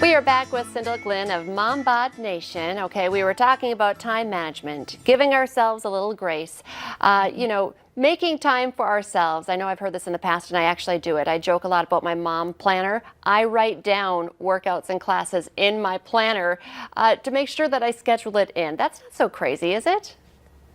We are back with Cindy Glynn of Mom Bod Nation. Okay, we were talking about time management, giving ourselves a little grace, making time for ourselves. I know I've heard this in the past, and I actually do it. I joke a lot about my mom planner. I write down workouts and classes in my planner to make sure that I schedule it in. That's not so crazy, is it?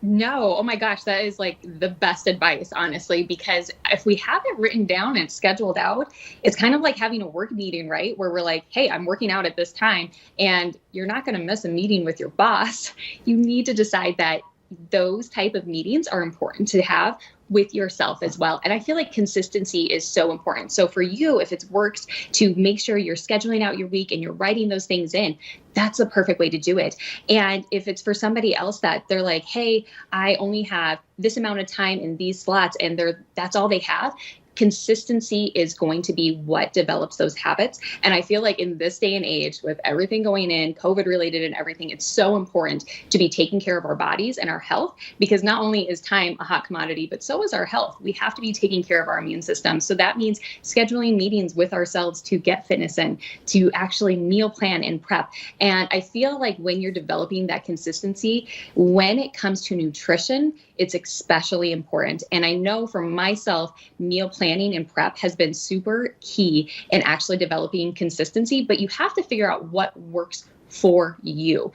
No, oh my gosh, that is like the best advice, honestly, because if we have it written down and scheduled out, it's kind of like having a work meeting, right? Where we're like, hey, I'm working out at this time, and you're not going to miss a meeting with your boss. You need to decide that those type of meetings are important to have with yourself as well. And I feel like consistency is so important. So for you, if it works to make sure you're scheduling out your week and you're writing those things in, that's the perfect way to do it. And if it's for somebody else that they're like, hey, I only have this amount of time in these slots and that's all they have, consistency is going to be what develops those habits. And I feel like in this day and age, with everything going in, COVID related and everything, it's so important to be taking care of our bodies and our health, because not only is time a hot commodity, but so is our health. We have to be taking care of our immune system. So that means scheduling meetings with ourselves to get fitness in, to actually meal plan and prep. And I feel like when you're developing that consistency, when it comes to nutrition, it's especially important. And I know for myself, meal planning and prep has been super key in actually developing consistency, but you have to figure out what works for you.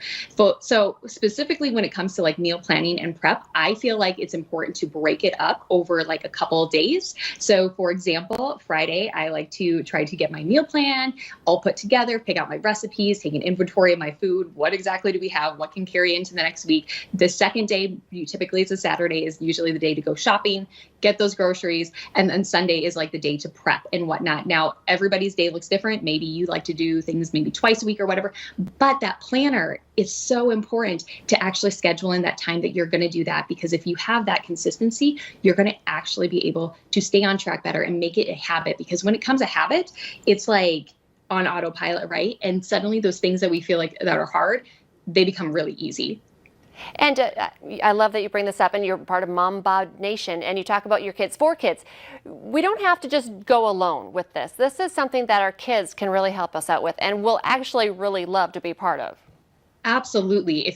So specifically when it comes to like meal planning and prep, I feel like it's important to break it up over like a couple of days. So for example, Friday, I like to try to get my meal plan all put together, pick out my recipes, take an inventory of my food. What exactly do we have? What can carry into the next week? The second day, typically it's a Saturday, is usually the day to go shopping, get those groceries. And then Sunday is like the day to prep and whatnot. Now, everybody's day looks different. Maybe you like to do things maybe twice a week or whatever, but that planner is so important to actually schedule in that time that you're going to do that, because if you have that consistency, you're going to actually be able to stay on track better and make it a habit. Because when it comes a habit, it's like on autopilot, right? And suddenly those things that we feel like that are hard, they become really easy. And I love that you bring this up, and you're part of Mom Bod Nation, and you talk about your kids, 4 kids. We don't have to just go alone with this. This is something that our kids can really help us out with and will actually really love to be part of. Absolutely.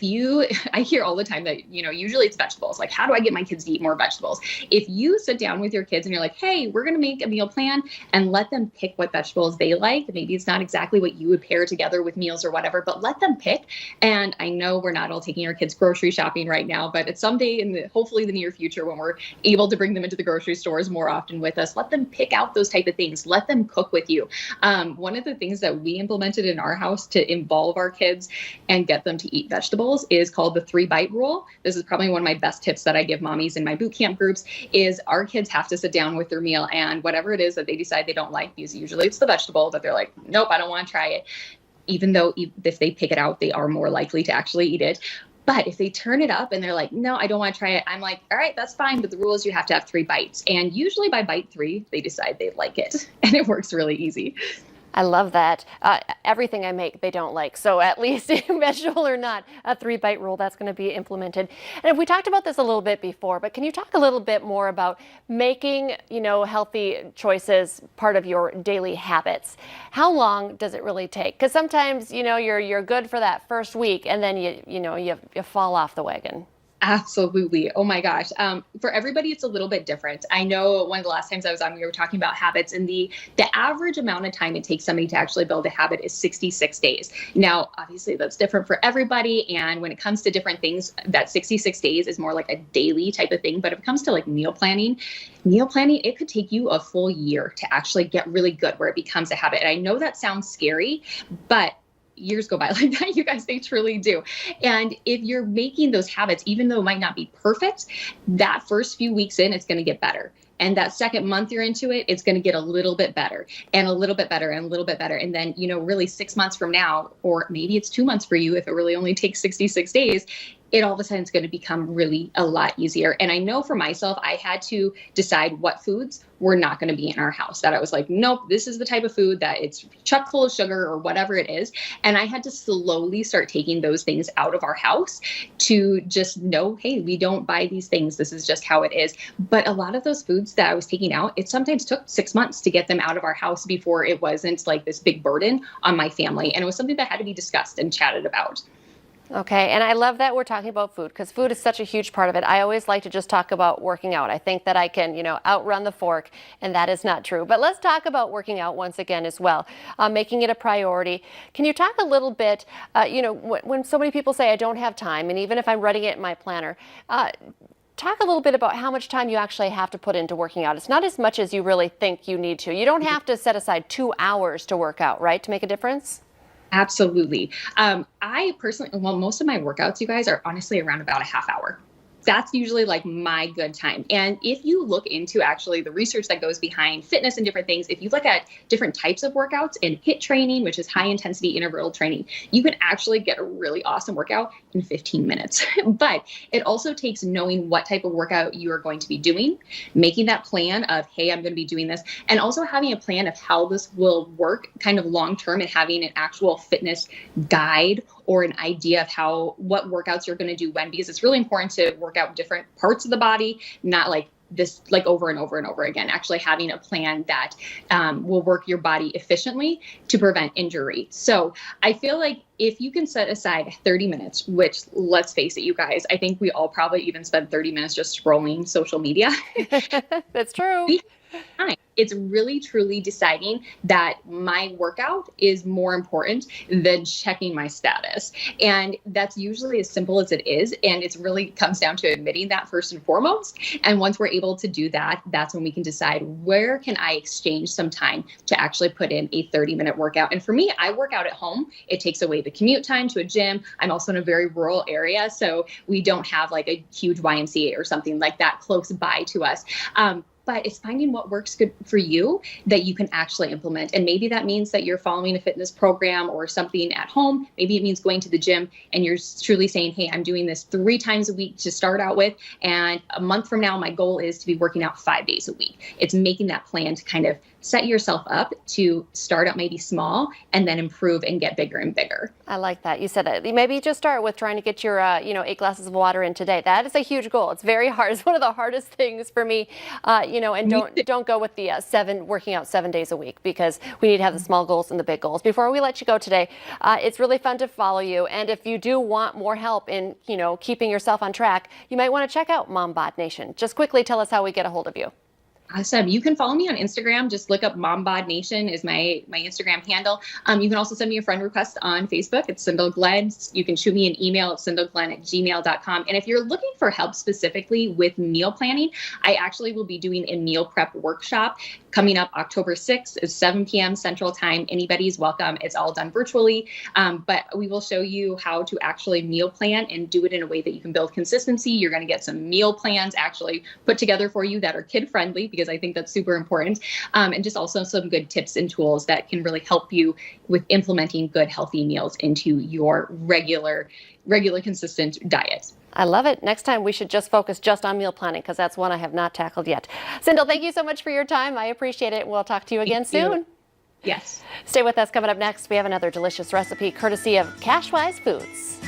I hear all the time that, usually it's vegetables. Like, how do I get my kids to eat more vegetables? If you sit down with your kids and you're like, hey, we're going to make a meal plan, and let them pick what vegetables they like. Maybe it's not exactly what you would pair together with meals or whatever, but let them pick. And I know we're not all taking our kids grocery shopping right now, but it's someday hopefully the near future, when we're able to bring them into the grocery stores more often with us, let them pick out those type of things. Let them cook with you. One of the things that we implemented in our house to involve our kids and get them to eat vegetables is called the 3-bite rule. This is probably one of my best tips that I give mommies in my boot camp groups. Is our kids have to sit down with their meal, and whatever it is that they decide they don't like, because usually it's the vegetable that they're like, nope, I don't want to try it. Even though if they pick it out, they are more likely to actually eat it. But if they turn it up and they're like, no, I don't want to try it, I'm like, all right, that's fine. But the rule is you have to have 3 bites. And usually by bite 3, they decide they like it. And it works really easy. I love that. Everything I make, they don't like. So at least vegetable or not, a 3-bite rule, that's going to be implemented. And we talked about this a little bit before, but can you talk a little bit more about making, healthy choices part of your daily habits? How long does it really take? Because sometimes, you're good for that first week, and then you fall off the wagon. Absolutely. Oh my gosh. For everybody, it's a little bit different. I know one of the last times I was on, we were talking about habits, and the average amount of time it takes somebody to actually build a habit is 66 days. Now, obviously that's different for everybody. And when it comes to different things, that 66 days is more like a daily type of thing. But if it comes to like meal planning, it could take you a full year to actually get really good where it becomes a habit. And I know that sounds scary, but years go by like that, you guys, they truly do. And if you're making those habits, even though it might not be perfect, that first few weeks in, it's going to get better. And that second month you're into it, it's going to get a little bit better and a little bit better and a little bit better. And then, really 6 months from now, or maybe it's 2 months for you, if it really only takes 66 days, it all of a sudden is going to become really a lot easier. And I know for myself, I had to decide what foods were not going to be in our house, that I was like, nope, this is the type of food that it's chock full of sugar or whatever it is. And I had to slowly start taking those things out of our house to just know, hey, we don't buy these things. This is just how it is. But a lot of those foods that I was taking out, it sometimes took 6 months to get them out of our house before it wasn't like this big burden on my family. And it was something that had to be discussed and chatted about. Okay, and I love that we're talking about food because food is such a huge part of it. I always like to just talk about working out. I think that I can, outrun the fork, and that is not true. But let's talk about working out once again as well, making it a priority. Can you talk a little bit, when so many people say I don't have time, and even if I'm writing it in my planner, talk a little bit about how much time you actually have to put into working out. It's not as much as you really think you need to. You don't have to set aside 2 hours to work out, right, to make a difference? Absolutely. I personally, well, most of my workouts, you guys, are honestly around about a half hour. That's usually like my good time. And if you look into actually the research that goes behind fitness and different things, if you look at different types of workouts and HIIT training, which is high intensity interval training, you can actually get a really awesome workout in 15 minutes. But it also takes knowing what type of workout you are going to be doing, making that plan of, hey, I'm going to be doing this, and also having a plan of how this will work kind of long term and having an actual fitness guide or an idea of what workouts you're going to do when, because it's really important to work out different parts of the body, not like this, like over and over and over again, actually having a plan that will work your body efficiently to prevent injury. So I feel like if you can set aside 30 minutes, which let's face it, you guys, I think we all probably even spend 30 minutes just scrolling social media. That's true. Time. It's really truly deciding that my workout is more important than checking my status. And that's usually as simple as it is. And it really comes down to admitting that first and foremost. And once we're able to do that, that's when we can decide where can I exchange some time to actually put in a 30-minute workout. And for me, I work out at home. It takes away the commute time to a gym. I'm also in a very rural area, so we don't have like a huge YMCA or something like that close by to us. But it's finding what works good for you that you can actually implement. And maybe that means that you're following a fitness program or something at home. Maybe it means going to the gym and you're truly saying, hey, I'm doing this 3 times a week to start out with. And a month from now, my goal is to be working out 5 days a week. It's making that plan to kind of set yourself up to start out maybe small and then improve and get bigger and bigger. I like that. You said that. Maybe just start with trying to get your, 8 glasses of water in today. That is a huge goal. It's very hard. It's one of the hardest things for me, and don't go with the working out 7 days a week, because we need to have the small goals and the big goals. Before we let you go today, it's really fun to follow you. And if you do want more help in, keeping yourself on track, you might want to check out Mom Bod Nation. Just quickly tell us how we get a hold of you. Awesome. You can follow me on Instagram. Just look up Mom Bod Nation is my Instagram handle. You can also send me a friend request on Facebook. It's Cindel Glenn. You can shoot me an email at cindelglenn@gmail.com. And if you're looking for help specifically with meal planning, I actually will be doing a meal prep workshop coming up October 6th at 7 p.m. Central Time. Anybody's welcome. It's all done virtually. But we will show you how to actually meal plan and do it in a way that you can build consistency. You're going to get some meal plans actually put together for you that are kid friendly, because I think that's super important. And just also some good tips and tools that can really help you with implementing good, healthy meals into your regular, consistent diet. I love it. Next time we should just focus just on meal planning, because that's one I have not tackled yet. Cindel, thank you so much for your time. I appreciate it. We'll talk to you again soon. Yes. Stay with us. Coming up next, we have another delicious recipe courtesy of Cashwise Foods.